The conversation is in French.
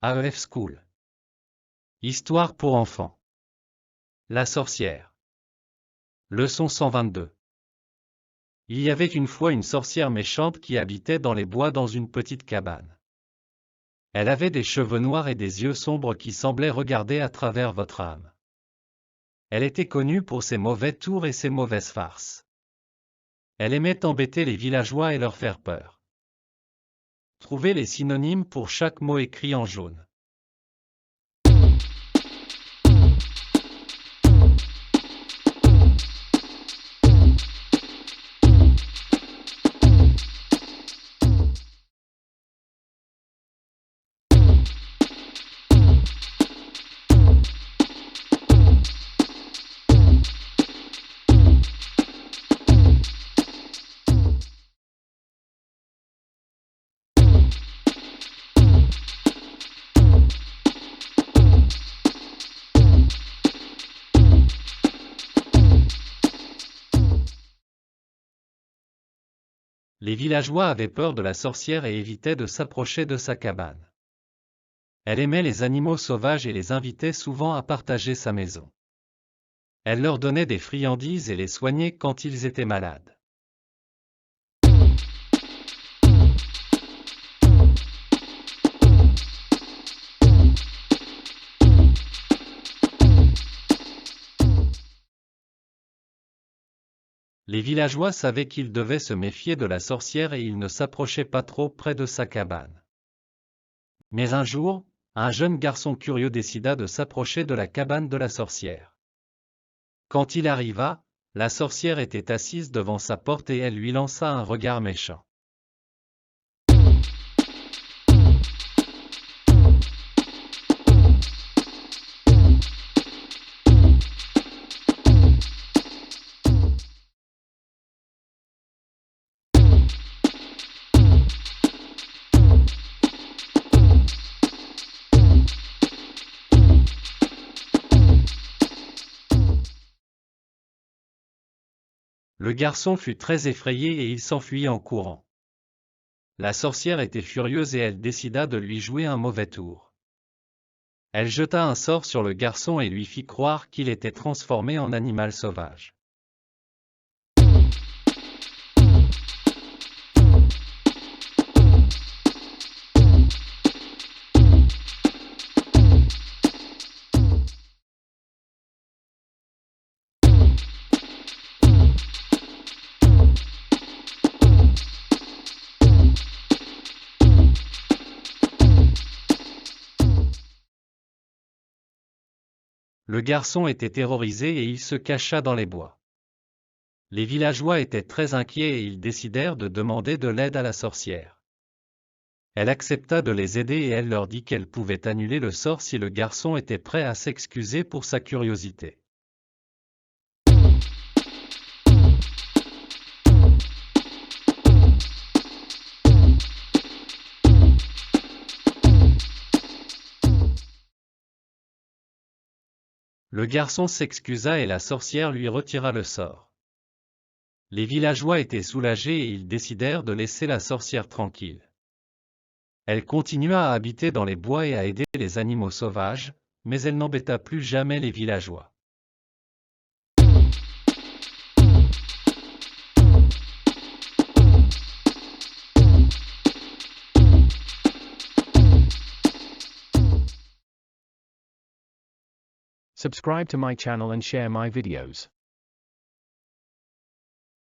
AEF School. Histoire pour enfants. La sorcière. Leçon 122. Il y avait une fois une sorcière méchante qui habitait dans les bois dans une petite cabane. Elle avait des cheveux noirs et des yeux sombres qui semblaient regarder à travers votre âme. Elle était connue pour ses mauvais tours et ses mauvaises farces. Elle aimait embêter les villageois et leur faire peur. Trouvez les synonymes pour chaque mot écrit en jaune. Les villageois avaient peur de la sorcière et évitaient de s'approcher de sa cabane. Elle aimait les animaux sauvages et les invitait souvent à partager sa maison. Elle leur donnait des friandises et les soignait quand ils étaient malades. Les villageois savaient qu'ils devaient se méfier de la sorcière et ils ne s'approchaient pas trop près de sa cabane. Mais un jour, un jeune garçon curieux décida de s'approcher de la cabane de la sorcière. Quand il arriva, la sorcière était assise devant sa porte et elle lui lança un regard méchant. Le garçon fut très effrayé et il s'enfuit en courant. La sorcière était furieuse et elle décida de lui jouer un mauvais tour. Elle jeta un sort sur le garçon et lui fit croire qu'il était transformé en animal sauvage. Le garçon était terrorisé et il se cacha dans les bois. Les villageois étaient très inquiets et ils décidèrent de demander de l'aide à la sorcière. Elle accepta de les aider et elle leur dit qu'elle pouvait annuler le sort si le garçon était prêt à s'excuser pour sa curiosité. Le garçon s'excusa et la sorcière lui retira le sort. Les villageois étaient soulagés et ils décidèrent de laisser la sorcière tranquille. Elle continua à habiter dans les bois et à aider les animaux sauvages, mais elle n'embêta plus jamais les villageois. Subscribe to my channel and share my videos.